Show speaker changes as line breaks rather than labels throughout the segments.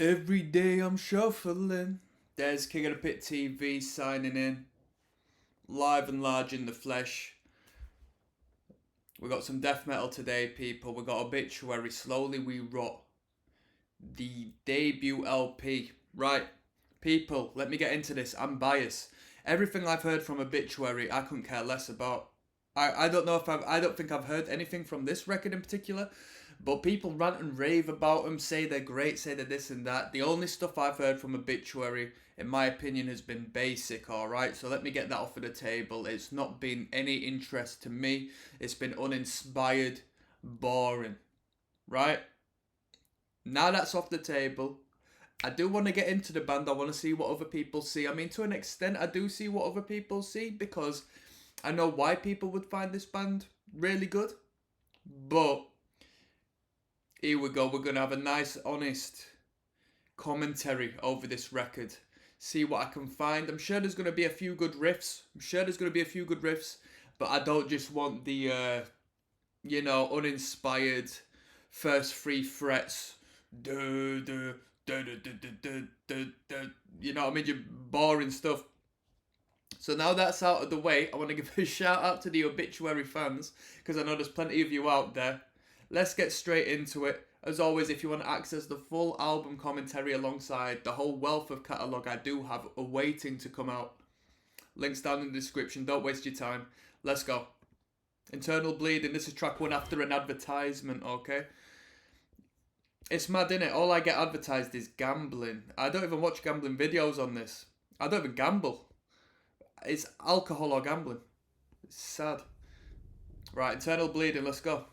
Every day I'm shuffling. There's King of the Pit TV signing in. Live and large in the flesh. We got some death metal today, people. We got Obituary, Slowly We Rot. The debut LP. Right, people, let me get into this. I'm biased. Everything I've heard from Obituary, I couldn't care less about. I don't know if I don't think I've heard anything from this record in particular. But people rant and rave about them, say they're great, say they're this and that. The only stuff I've heard from Obituary, in my opinion, has been basic, alright? So let me get that off of the table. It's not been any interest to me. It's been uninspired, boring, right? Now that's off the table. I do want to get into the band. I want to see what other people see. I mean, to an extent, I do see what other people see because I know why people would find this band really good. But here we go. We're going to have a nice, honest commentary over this record. See what I can find. I'm sure there's going to be a few good riffs. But I don't just want the, uninspired first three frets. You know what I mean? Your boring stuff. So now that's out of the way, I want to give a shout out to the Obituary fans because I know there's plenty of you out there. Let's get straight into it. As always, if you want to access the full album commentary alongside the whole wealth of catalogue I do have awaiting to come out, links down in the description. Don't waste your time. Let's go. Internal Bleeding. This is track one after an advertisement, okay? It's mad, innit? All I get advertised is gambling. I don't even watch gambling videos on this. I don't even gamble. It's alcohol or gambling. It's sad. Right, Internal Bleeding. Let's go.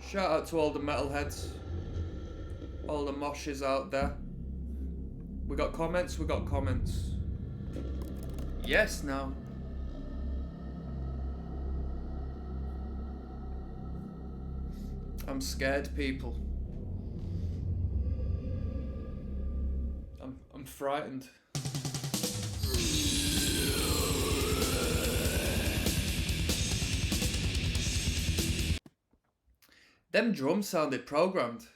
Shout out to all the metalheads, all the moshes out there. We got comments. Yes, now. I'm scared, people. I'm frightened. Them drums sounded programmed.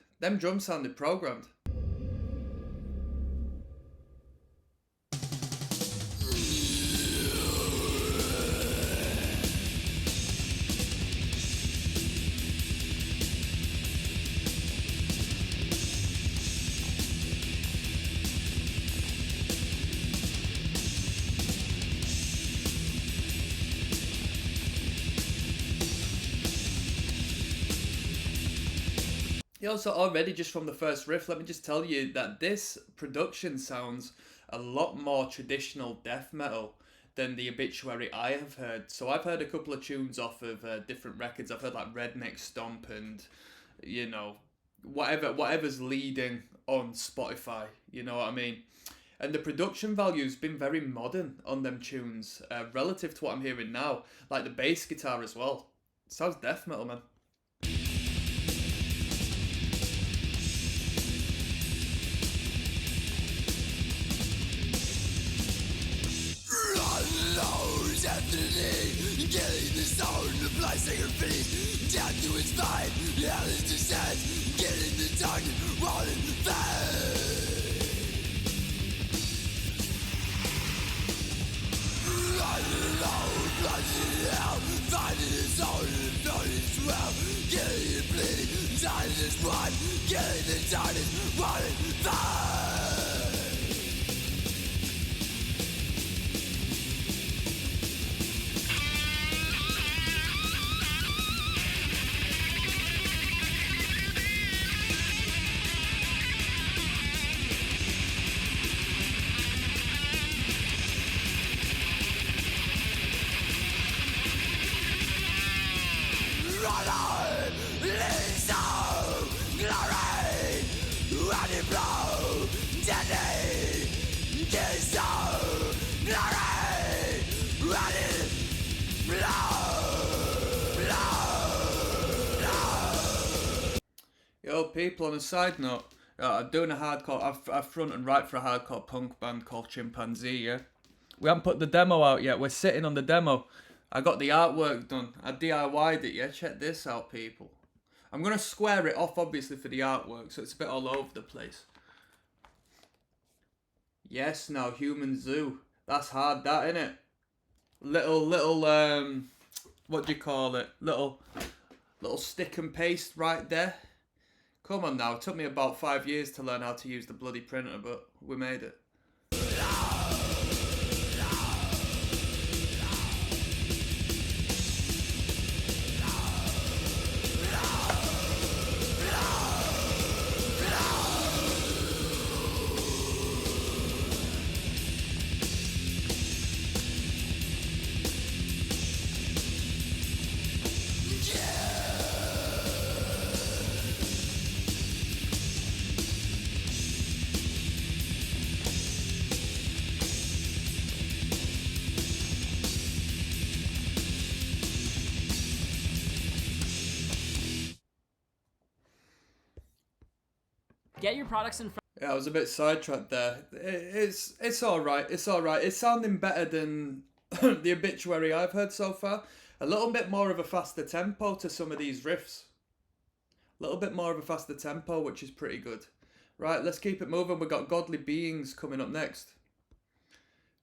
Also, already just from the first riff, let me just tell you that this production sounds a lot more traditional death metal than the Obituary I have heard. So I've heard a couple of tunes off of different records. I've heard like Redneck Stomp and, whatever's leading on Spotify, you know what I mean? And the production value's been very modern on them tunes, relative to what I'm hearing now. Like the bass guitar as well. Sounds death metal, man.
Getting the sound to placing her feet down to its fine, hell is descent. Getting the target, rolling fast. Running low, plunging out, finding its own and knowing its well. Getting it bleeding, dying is one. Getting the target, rolling fast.
Yo, people, on a side note, I'm doing a hardcore. I've front and right for a hardcore punk band called Chimpanzee. Yeah, we haven't put the demo out yet. We're sitting on the demo. I got the artwork done. I DIY'd it. Yeah, check this out, people. I'm gonna square it off, obviously, for the artwork, so it's a bit all over the place. Yes, now Human Zoo. That's hard, that, innit? Little what do you call it? Little stick and paste right there. Come on now, it took me about 5 years to learn how to use the bloody printer, but we made it.
Get your products in front.
Yeah, I was a bit sidetracked there. It's all right. It's all right. It's sounding better than the Obituary I've heard so far. A little bit more of a faster tempo to some of these riffs. A little bit more of a faster tempo, which is pretty good. Right, let's keep it moving. We've got Godly Beings coming up next.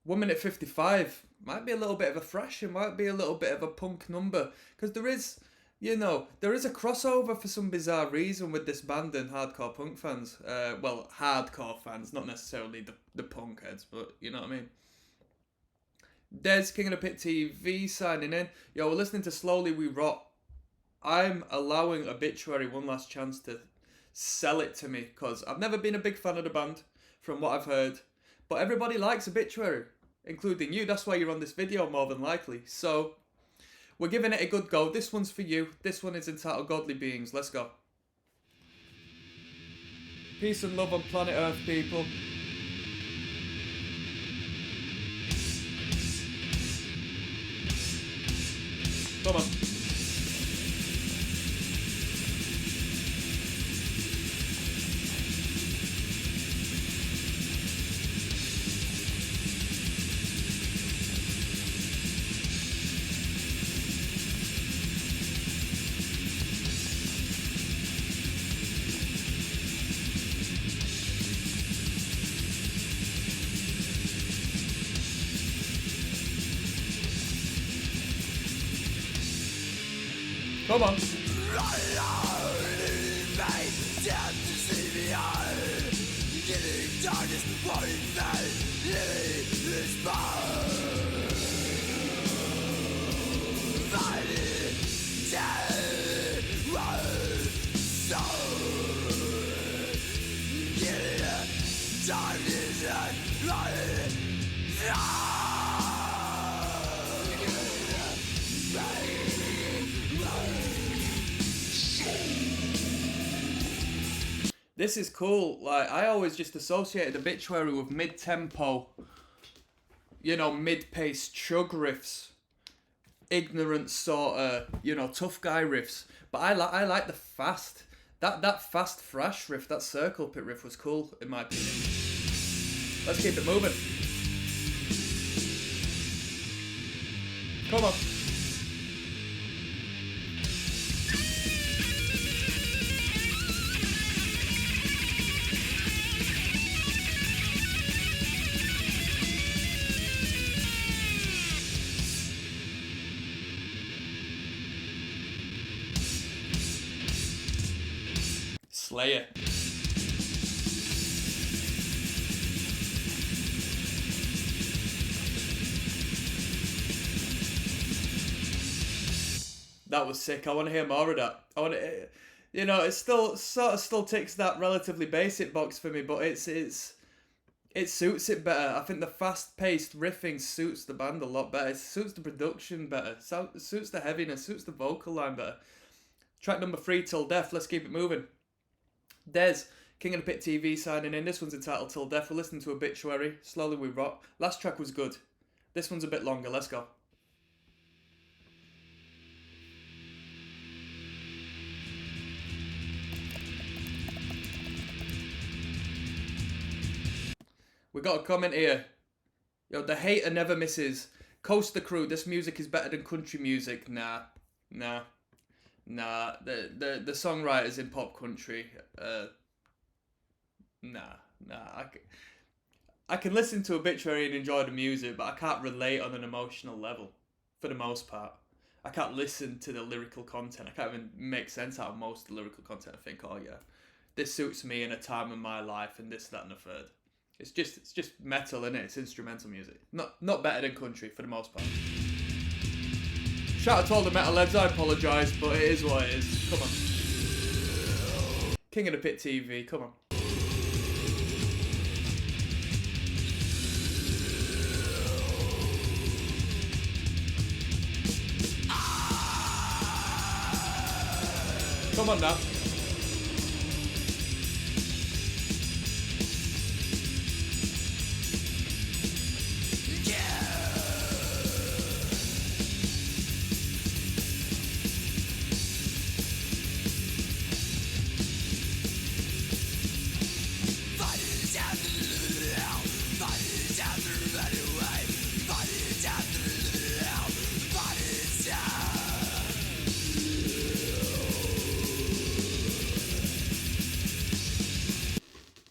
1 minute 55. Might be a little bit of a thrash. It might be a little bit of a punk number. Because there is, there is a crossover for some bizarre reason with this band and hardcore punk fans. Well, hardcore fans, not necessarily the punk heads, but you know what I mean. Des, King of the Pit TV, signing in. Yo, we're listening to Slowly We Rot. I'm allowing Obituary one last chance to sell it to me, because I've never been a big fan of the band, from what I've heard. But everybody likes Obituary, including you. That's why you're on this video, more than likely. So, we're giving it a good go. This one's for you. This one is entitled Godly Beings. Let's go. Peace and love on planet Earth, people. Come on. Come on. This is cool. Like, I always just associated Obituary with mid-tempo, mid-paced chug riffs, ignorant sort of, tough guy riffs. But I like the fast, that fast thrash riff, that circle pit riff was cool in my opinion. Let's keep it moving. Come on. Slayer. That was sick. I want to hear more of that. I want to, it still ticks that relatively basic box for me, but it suits it better. I think the fast-paced riffing suits the band a lot better. It suits the production better. It suits the heaviness. Suits the vocal line better. Track number 3, Till Death. Let's keep it moving. Des, King of the Pit TV, signing in. This one's entitled Till Death. We're listening to Obituary. Slowly We Rot. Last track was good. This one's a bit longer. Let's go. We got a comment here. Yo, the hater never misses. Coast the crew. This music is better than country music. Nah. The songwriters in pop country. Nah. I can listen to Obituary and enjoy the music, but I can't relate on an emotional level, for the most part. I can't listen to the lyrical content. I can't even make sense out of most of the lyrical content. I think, oh yeah, this suits me in a time of my life, and this, that, and the third. It's just metal, innit? It's instrumental music. Not better than country for the most part. Shout out to all the metalheads. I apologise, but it is what it is. Come on. King of the Pit TV. Come on. Come on now.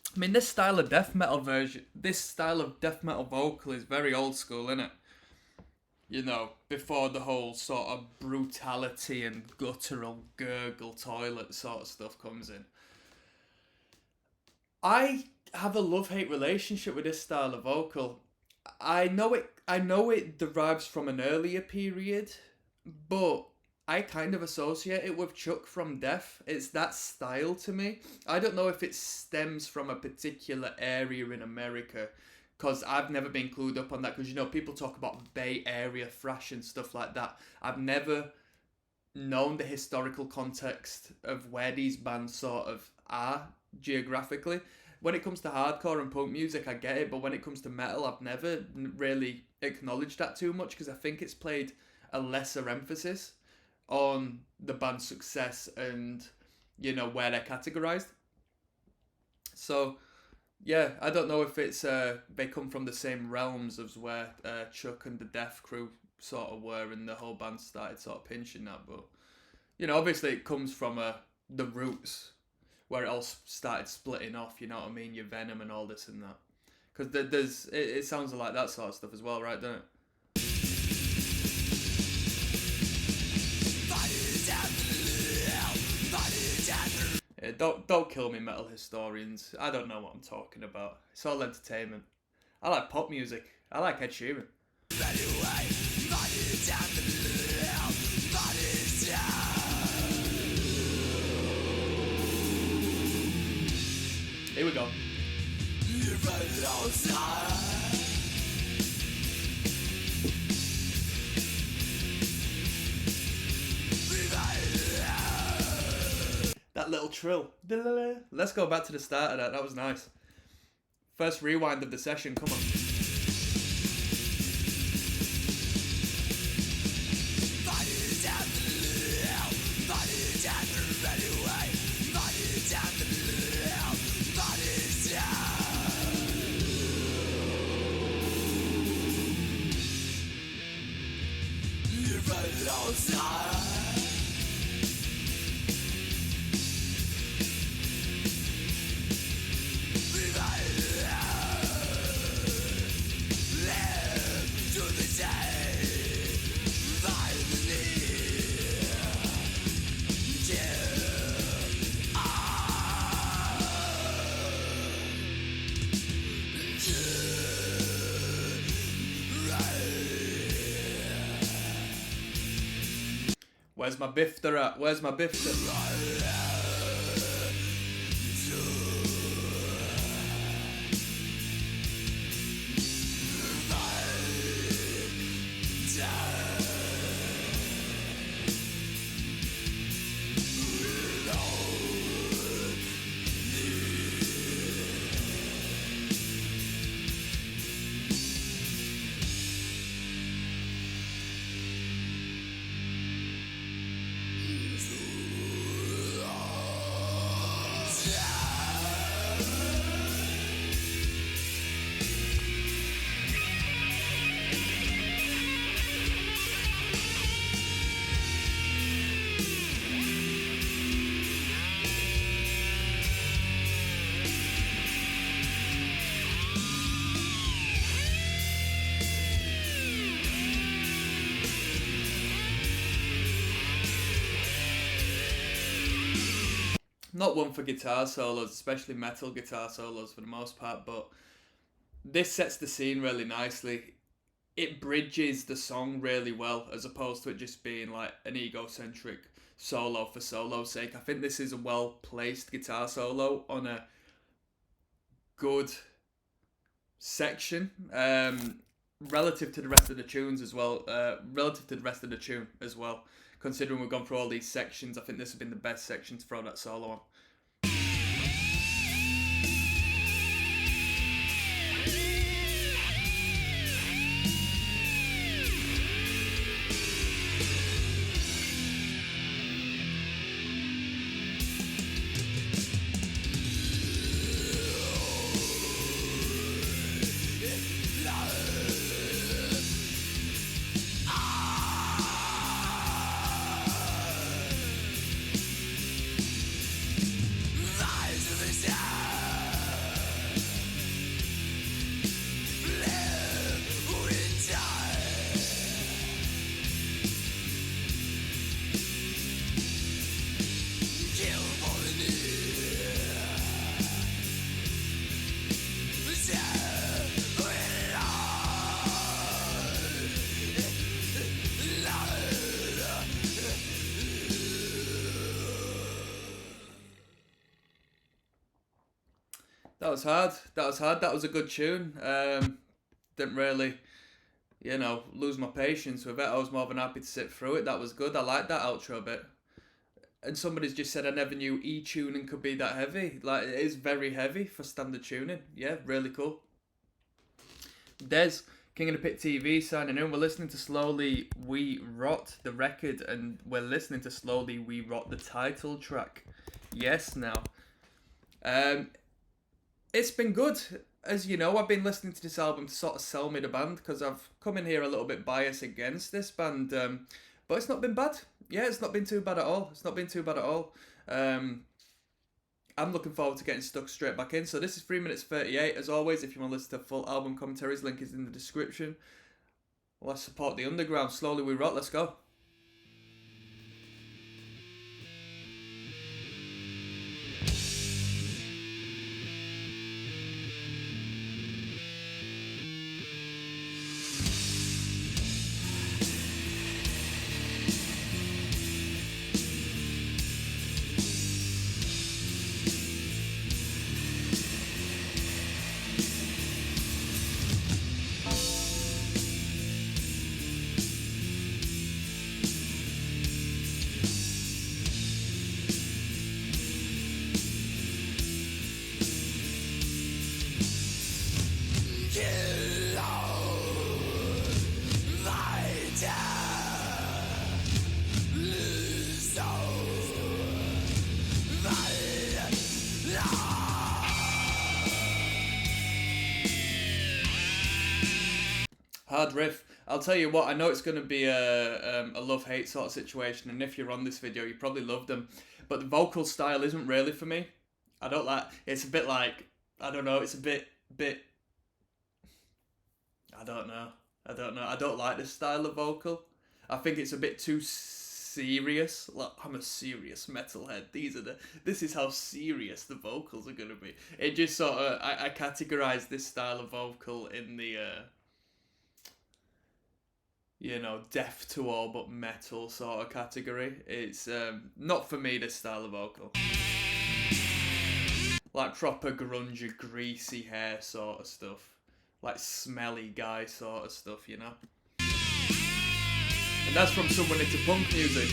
I mean, this style of death metal vocal is very old school, isn't it? You know, before the whole sort of brutality and guttural gurgle toilet sort of stuff comes in. I have a love-hate relationship with this style of vocal. I know it derives from an earlier period, but I kind of associate it with Chuck from Death. It's that style to me. I don't know if it stems from a particular area in America, because I've never been clued up on that, because, you know, people talk about Bay Area thrash and stuff like that. I've never known the historical context of where these bands sort of are geographically. When it comes to hardcore and punk music, I get it, but when it comes to metal, I've never really acknowledged that too much, because I think it's played a lesser emphasis on the band's success and, you know, where they're categorized. So yeah, I don't know if it's they come from the same realms as where Chuck and the Death Crew sort of were, and the whole band started sort of pinching that. But, you know, obviously it comes from the roots where it all started splitting off, you know what I mean, your Venom and all this and that, because it sounds like that sort of stuff as well, right? Doesn't it? Yeah, don't kill me, metal historians. I don't know what I'm talking about. It's all entertainment. I like pop music. I like Ed Sheeran. Here we go. That little trill. Let's go back to the start of that. That was nice. First rewind of the session. Come on. Where's my bifter at? Where's my bifter? not one for guitar solos, especially metal guitar solos for the most part, but this sets the scene really nicely. It bridges the song really well, as opposed to it just being like an egocentric solo for solo's sake. I think this is a well-placed guitar solo on a good section, relative to the rest of the tunes as well. Relative to the rest of the tune as well. Considering we've gone through all these sections, I think this has been the best section to throw that solo on. That was hard. That was hard. That was a good tune. Didn't really, lose my patience with it. I was more than happy to sit through it. That was good. I liked that outro bit. And somebody's just said I never knew E-tuning could be that heavy. Like, it is very heavy for standard tuning. Yeah, really cool. Des, King of the Pit TV signing in. We're listening to Slowly We Rot, the record, and we're listening to Slowly We Rot, the title track. Yes, now. It's been good. As you know, I've been listening to this album to sort of sell me the band, because I've come in here a little bit biased against this band, but it's not been bad. Yeah, it's not been too bad at all. It's not been too bad at all. I'm looking forward to getting stuck straight back in. So this is 3 minutes 38. As always, if you want to listen to full album commentaries, link is in the description. Let's support the underground. Slowly We Rot. Let's go. Hard riff. I'll tell you what, I know it's going to be a love-hate sort of situation, and if you're on this video, you probably love them. But the vocal style isn't really for me. I don't like... It's a bit like... I don't know, it's a bit... I don't know. I don't like this style of vocal. I think it's a bit too serious. Like, I'm a serious metalhead. This is how serious the vocals are going to be. It just sort of... I categorise this style of vocal in the... death to all but metal sort of category. It's not for me, this style of vocal. Like proper grungy, greasy hair sort of stuff. Like smelly guy sort of stuff, you know? And that's from someone into punk music.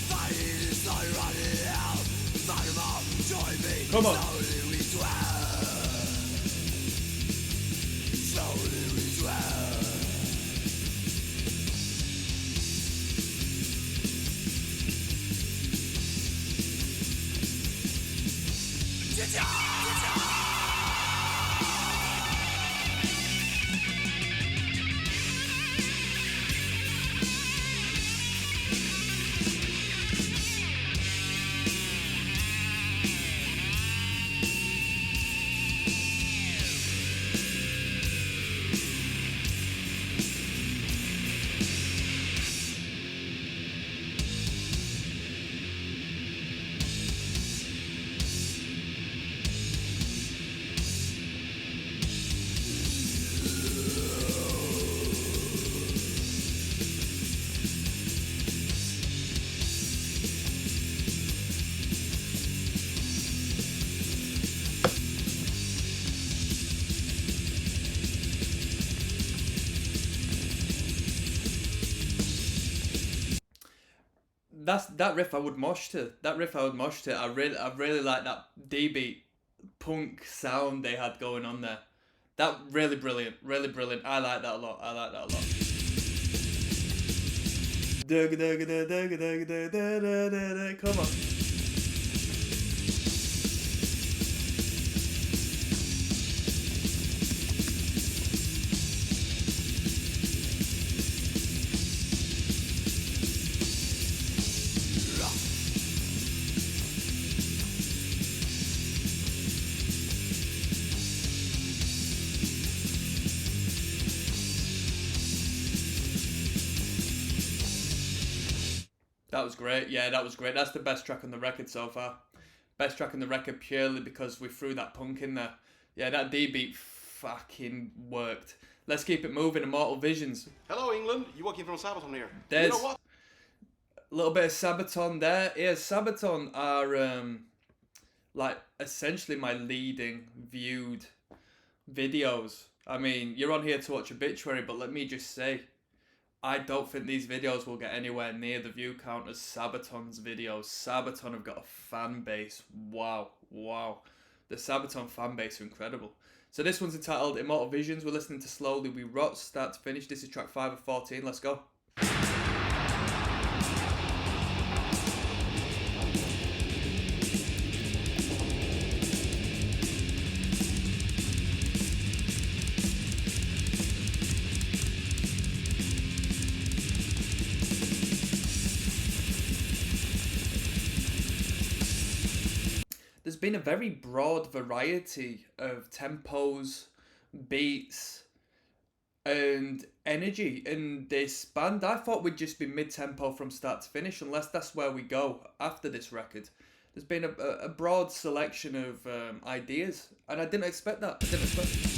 Fire
Come on.
Slowly we dwell. Slowly we dwell.
That riff I would mosh to. That riff I would mosh to. I really like that D beat punk sound they had going on there. That really brilliant, really brilliant. I like that a lot. I like that a lot. Come on. That was great. Yeah, that was great. That's the best track on the record so far. Best track on the record purely because we threw that punk in there. Yeah, that D beat fucking worked. Let's keep it moving. Immortal Visions.
Hello, England. You working from Sabaton here?
There's
You know what?
a little bit of Sabaton there. Yeah, Sabaton are like essentially my leading viewed videos. I mean, you're on here to watch Obituary, but let me just say, I don't think these videos will get anywhere near the view count as Sabaton's videos. Sabaton have got a fan base. Wow. The Sabaton fan base are incredible. So this one's entitled Immortal Visions. We're listening to Slowly We Rot, start to finish. This is track 5 of 14. Let's go. There's been a very broad variety of tempos, beats, and energy in this band. I thought we'd just be mid-tempo from start to finish, unless that's where we go after this record. There's been a broad selection of ideas, and I didn't expect that. I didn't expect it.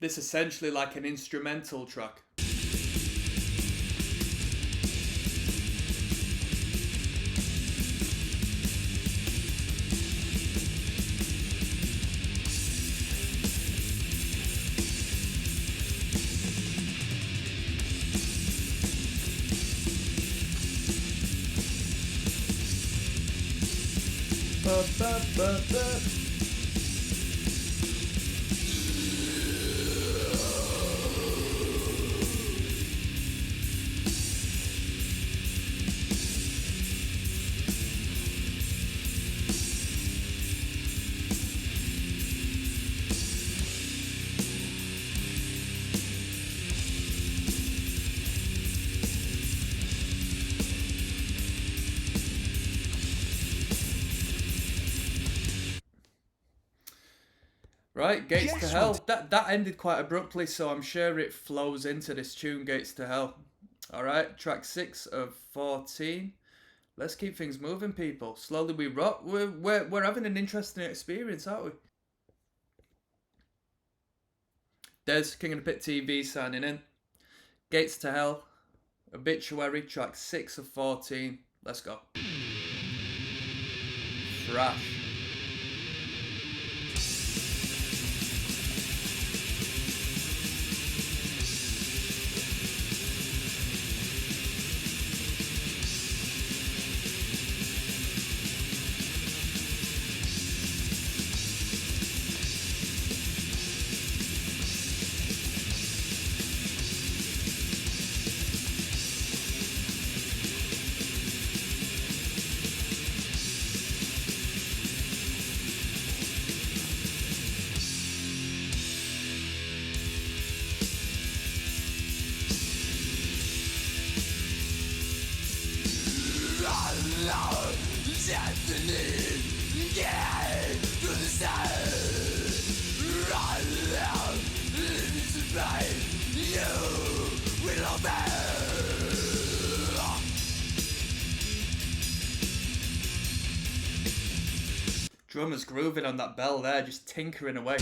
This essentially like an instrumental track. Ba, ba, ba, ba. Right, Gates to Hell. That ended quite abruptly, so I'm sure it flows into this tune, Gates to Hell. Alright, track 6 of 14. Let's keep things moving, people. Slowly we rock. We're having an interesting experience, aren't we? Des, King of the Pit TV signing in. Gates to Hell. Obituary, track 6 of 14. Let's go. Thrash. Drummer's grooving on that bell there, just tinkering away.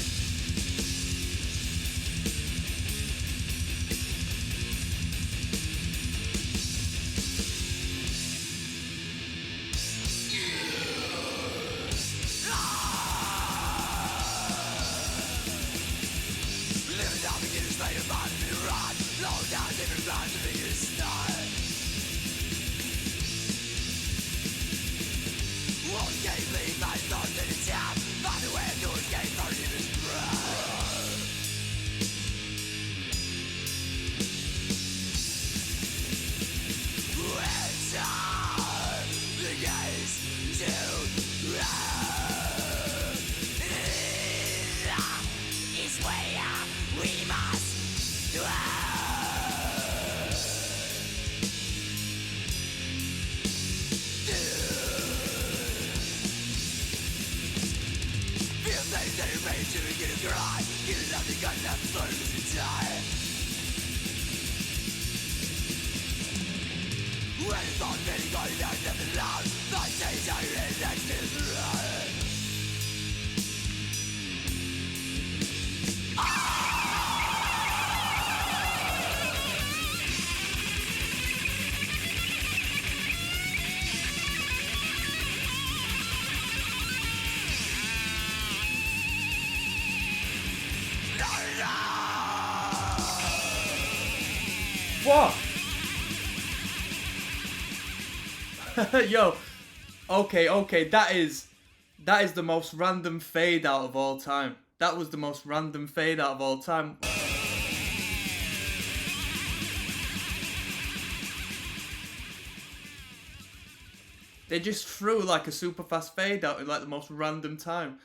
What? Yo, okay, that is the most random fade out of all time. That was the most random fade out of all time. They just threw like a super fast fade out in like the most random time.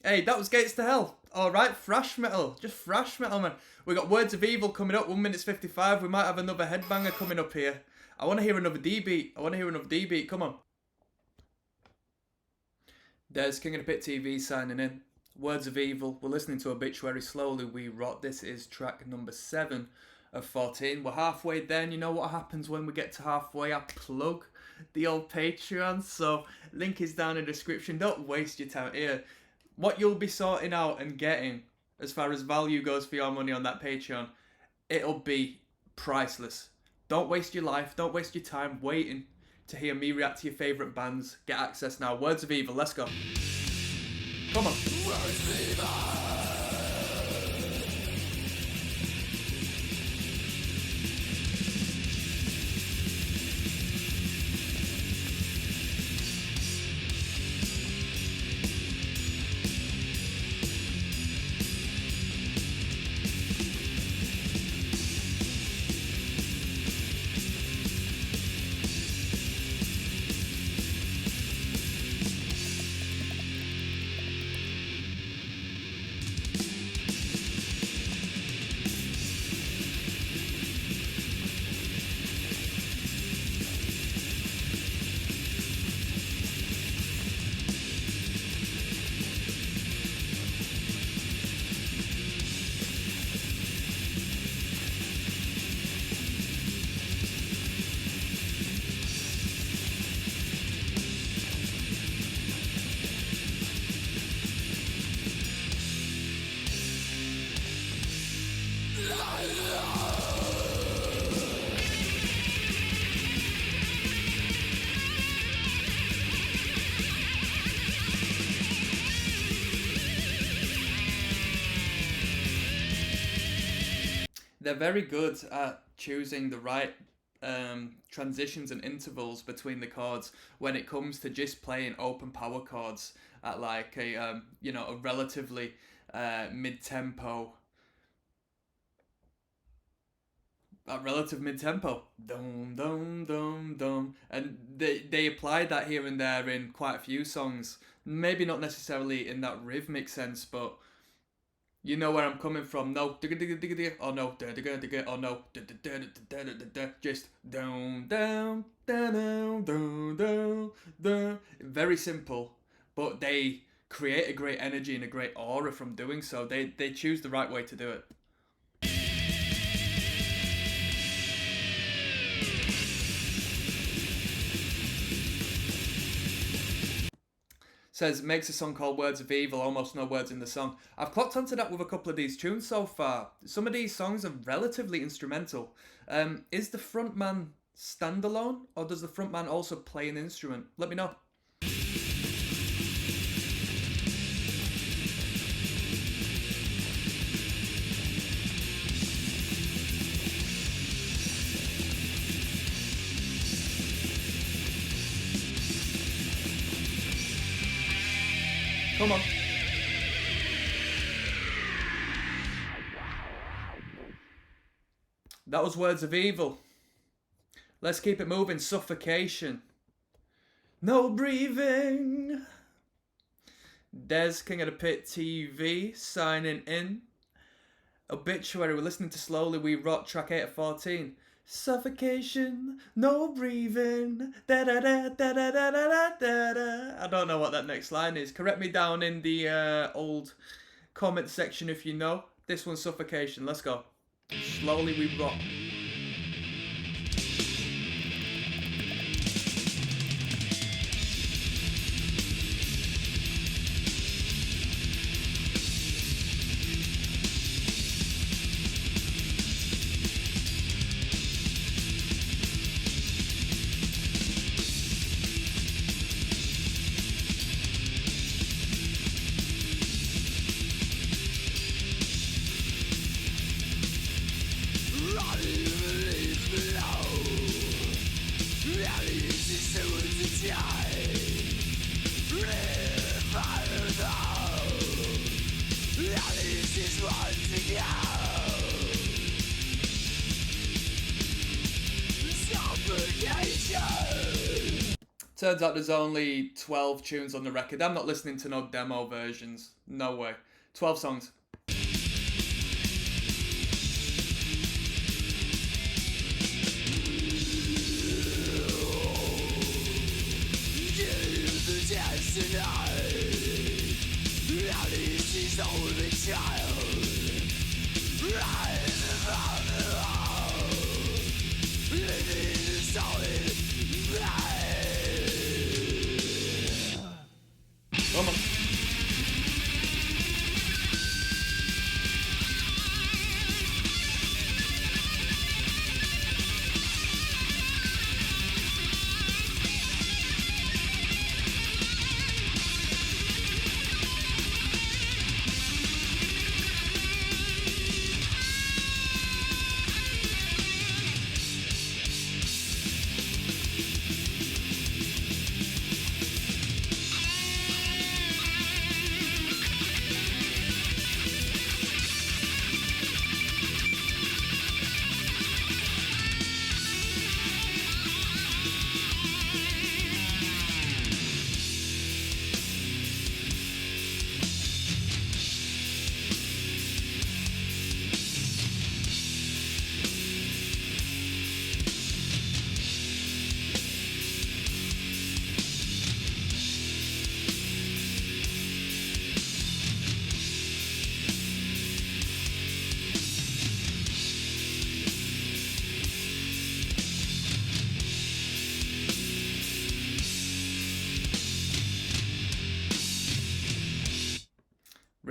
Hey, that was Gates to Hell. Alright, thrash metal. Just thrash metal, man. We got Words of Evil coming up, 1 minute 55. We might have another headbanger coming up here. I want to hear another D beat. Come on. There's King of the Pit TV signing in. Words of Evil. We're listening to Obituary. Slowly we rot. This is track number 7 of 14. We're halfway there, and you know what happens when we get to halfway? I plug the old Patreon. So, link is down in the description. Don't waste your time here. What you'll be sorting out and getting, as far as value goes for your money on that Patreon, it'll be priceless. Don't waste your life, don't waste your time waiting to hear me react to your favourite bands. Get access now. Words of Evil, let's go. Come on. Words of Evil. They're very good at choosing the right transitions and intervals between the chords when it comes to just playing open power chords at like a a relatively mid tempo. At relative mid tempo, dum dum dum dum, and they applied that here and there in quite a few songs. Maybe not necessarily in that rhythmic sense, but you know where I'm coming from. No, digga digga digga digga. Oh no, digga digga digga. Oh no, just down down down down down down. Very simple, but they create a great energy and a great aura from doing so. They choose the right way to do it. Says makes a song called Words of Evil, almost no words in the song. I've clocked onto that with a couple of these tunes so far. Some of these songs are relatively instrumental. Is the frontman standalone, or does the frontman also play an instrument? Let me know. Come on. That was Words of Evil. Let's keep it moving. Suffocation. No breathing. Des, King of the Pit TV, signing in. Obituary, we're listening to Slowly We Rot, track 8 of 14. Suffocation, no breathing, da da da da da da da da da. I don't know what that next line is. Correct me down in the old comment section if you know. This one's Suffocation. Let's go. Slowly We Rot. Turns out there's only 12 tunes on the record. I'm not listening to no demo versions. No way. 12 songs. Come on.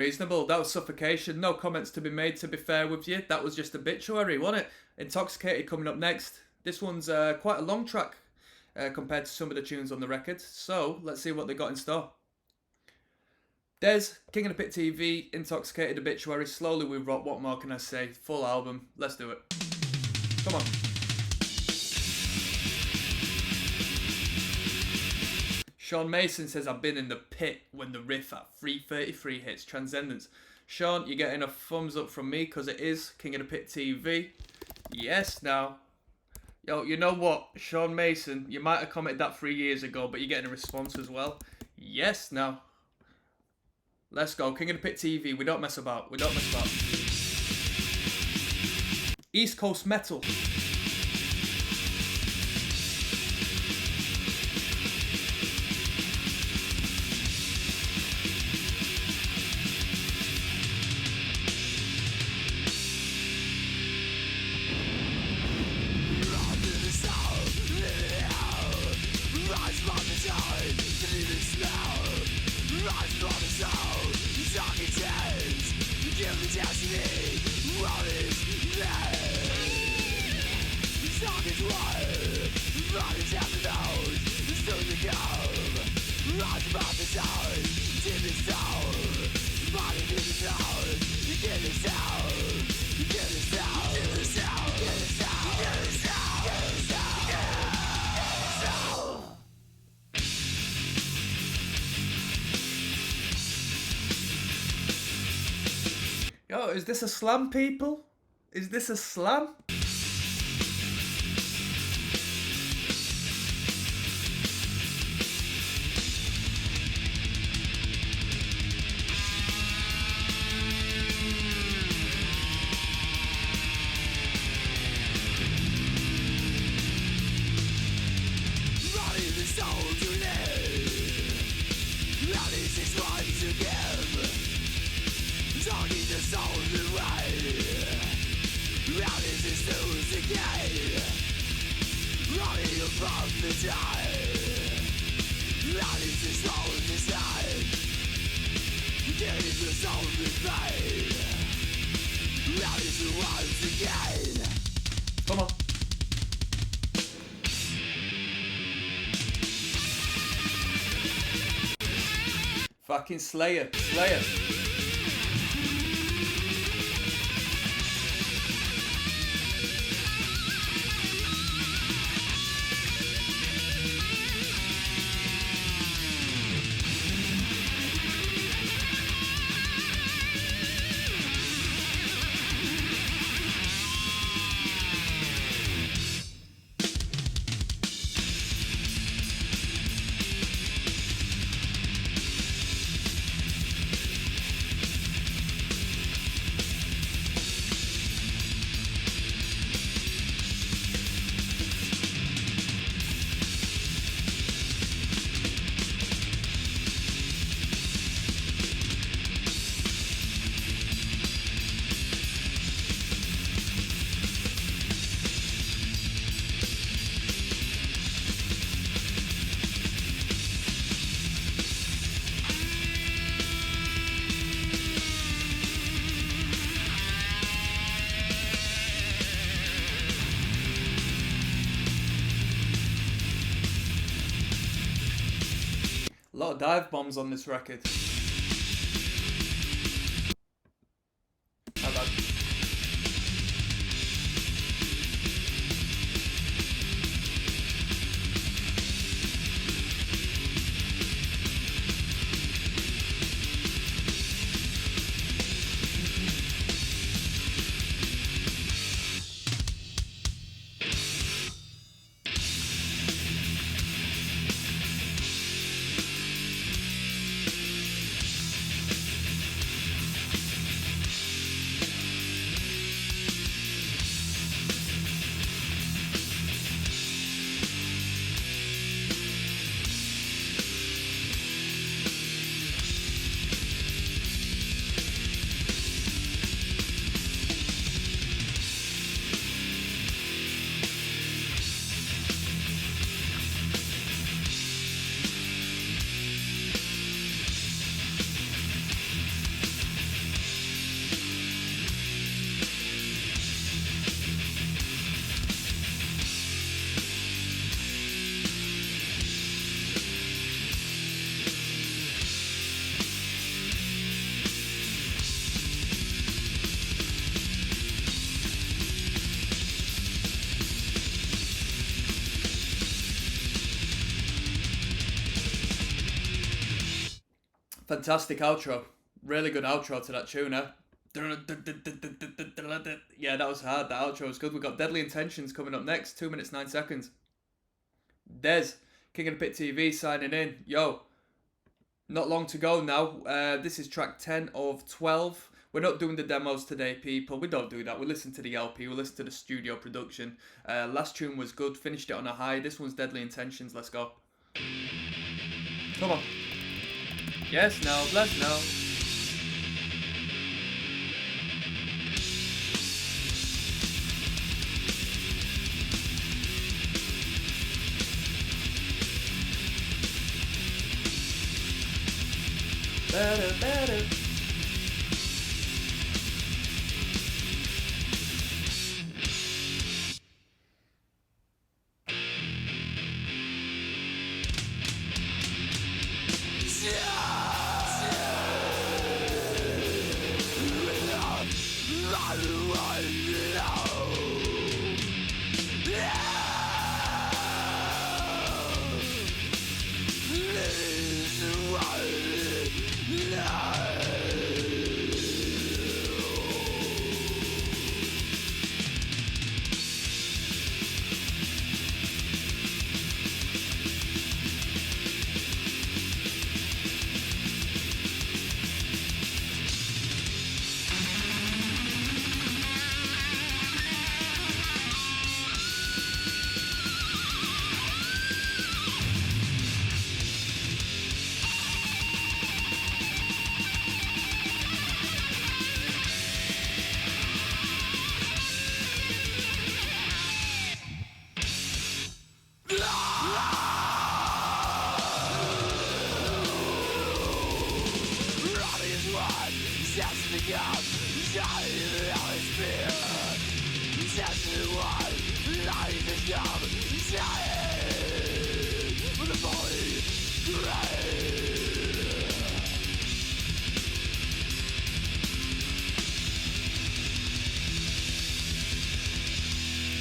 reasonable. That was Suffocation. No comments to be made, to be fair with you. That was just Obituary, wasn't it? Intoxicated coming up next. This one's quite a long track compared to some of the tunes on the record. So, let's see what they got in store. Des, King of the Pit TV, Intoxicated, Obituary, Slowly We Rock, what more can I say? Full album. Let's do it. Come on. Sean Mason says, I've been in the pit when the riff at 3:33 hits. Transcendence. Sean, you're getting a thumbs up from me because it is King of the Pit TV. Yes, now. Yo, you know what? Sean Mason, you might have commented that 3 years ago, but you're getting a response as well. Yes, now. Let's go. King of the Pit TV. We don't mess about. We don't mess about. East Coast Metal. Yo, is this a slam, people? Is this a slam? Come on. Fucking Slayer. Slayer. A lot of dive bombs on this record. How bad? Fantastic outro. Really good outro to that tune, eh? Yeah, that was hard. That outro was good. We've got Deadly Intentions coming up next. 2 minutes, 9 seconds. Des, King of the Pit TV signing in. Yo, not long to go now. This is track 10 of 12. We're not doing the demos today, people. We don't do that. We listen to the LP. We listen to the studio production. Last tune was good. Finished it on a high. This one's Deadly Intentions. Let's go. Come on. Yes, no, let's know. Better.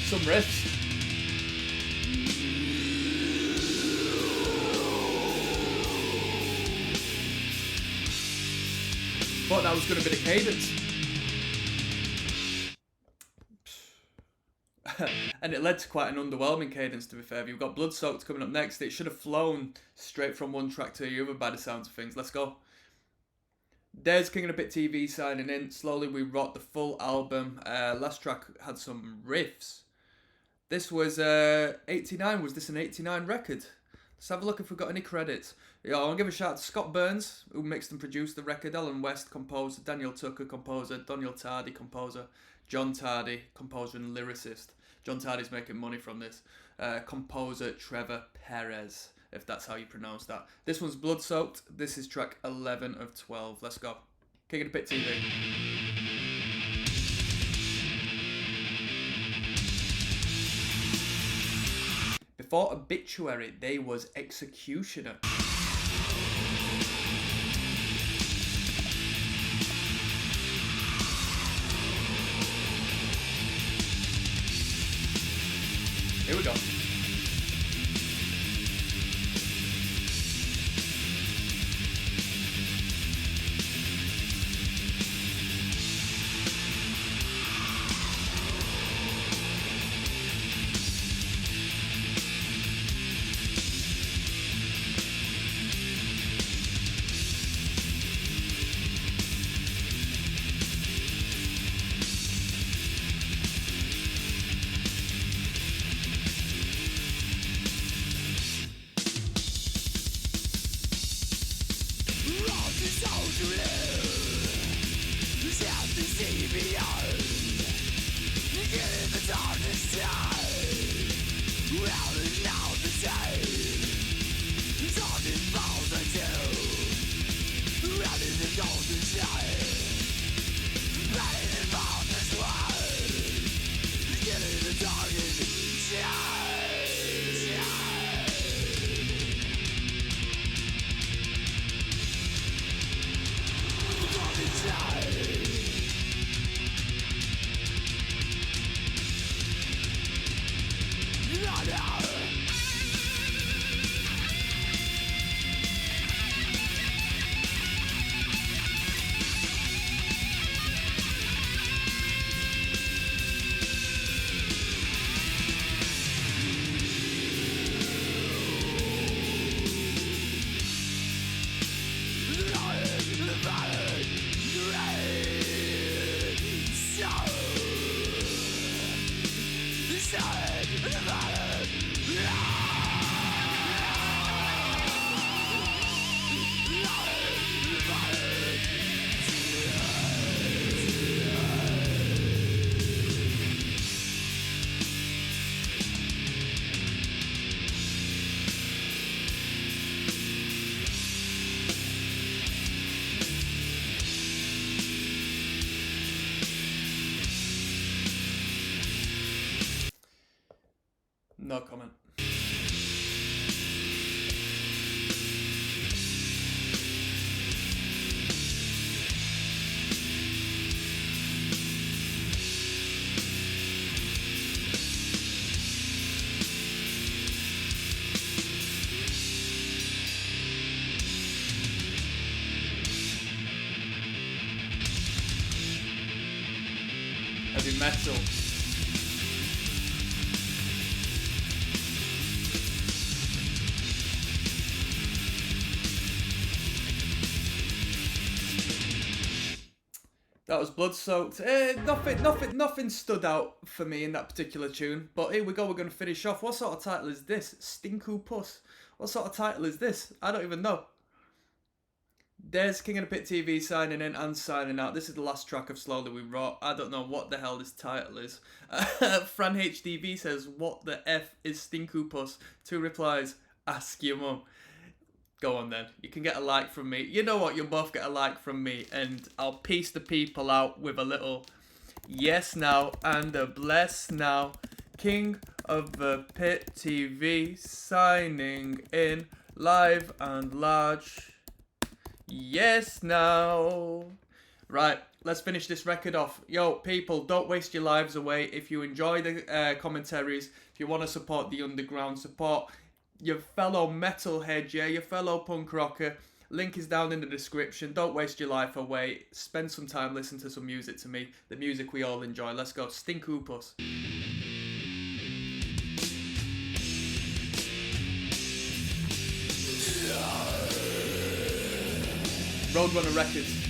Some riffs. Thought that was going to be the cadence. And it led to quite an underwhelming cadence, to be fair. You've got Blood Soaked coming up next. It should have flown straight from one track to the other by the sounds of things. Let's go. There's King of the Pit TV signing in. Slowly we rock the full album. Last track had some riffs. This was 89. Was this an 89 record? Let's have a look if we've got any credits. Yeah, I want to give a shout out to Scott Burns, who mixed and produced the record. Alan West, composer. Daniel Tucker, composer. Daniel Tardy, composer. John Tardy, composer and lyricist. John Tardy's making money from this. Composer Trevor Perez, if that's how you pronounce that. This one's Blood Soaked. This is track 11 of 12. Let's go. King of the Pit TV. Before Obituary, they was Executioner. Here we go. No comment. Heavy metal. That was blood soaked. Nothing stood out for me in that particular tune. But here we go. We're going to finish off. What sort of title is this? Stinku Puss. What sort of title is this? I don't even know. There's King of the Pit TV signing in and signing out. This is the last track of Slowly We Rot. I don't know what the hell this title is. Fran HDV says, "What the F is Stinku Puss?" 2 replies, "Ask your mum." Go on then. You can get a like from me. You know what? You'll both get a like from me. And I'll piece the people out with a little yes now and a bless now. King of the Pit TV signing in live and large. Yes now. Right, let's finish this record off. Yo, people, don't waste your lives away. If you enjoy the commentaries, if you want to support the underground, support your fellow metalhead, yeah, your fellow punk rocker, link is down in the description. Don't waste your life away. Spend some time listening to some music to me. The music we all enjoy. Let's go. Stinku Puss. Roadrunner Records.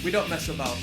We don't mess about.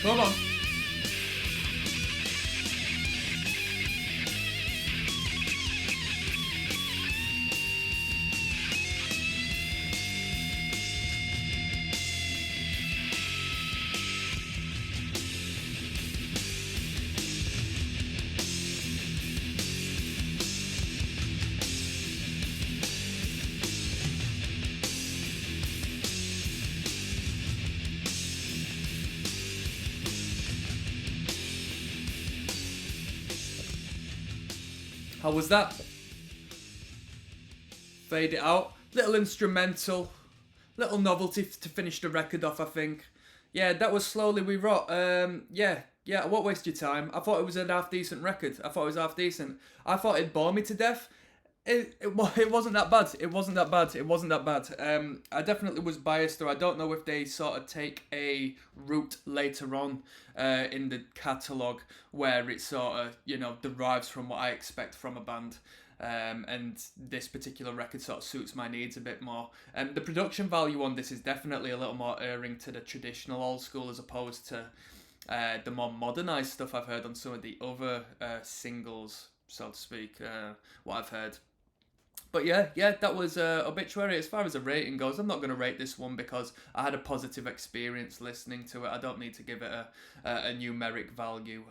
Come on. How was that? Fade it out. Little instrumental. Little novelty to finish the record off, I think. Yeah, that was Slowly We Rot. Yeah, I won't waste your time. I thought it was a half decent record. I thought I thought it'd bore me to death. It wasn't that bad. It wasn't that bad. I definitely was biased, or I don't know if they sort of take a route later on in the catalogue where it sort of, derives from what I expect from a band. And this particular record sort of suits my needs a bit more. The production value on this is definitely a little more erring to the traditional old school as opposed to the more modernised stuff I've heard on some of the other singles, so to speak, what I've heard. But yeah, that was Obituary. As far as a rating goes, I'm not going to rate this one because I had a positive experience listening to it. I don't need to give it a numeric value.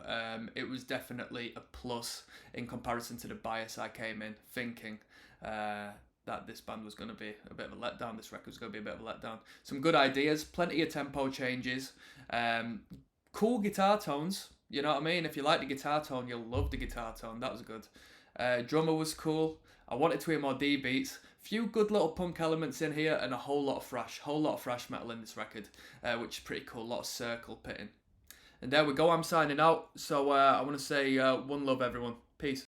It was definitely a plus in comparison to the bias I came in thinking that this band was going to be a bit of a letdown. This record was going to be a bit of a letdown. Some good ideas, plenty of tempo changes, cool guitar tones. You know what I mean? If you like the guitar tone, you'll love the guitar tone. That was good. Drummer was cool. I wanted to hear more D beats. Few good little punk elements in here, and a whole lot of thrash metal in this record, which is pretty cool. A lot of circle pitting. And there we go. I'm signing out. So I want to say one love, everyone. Peace.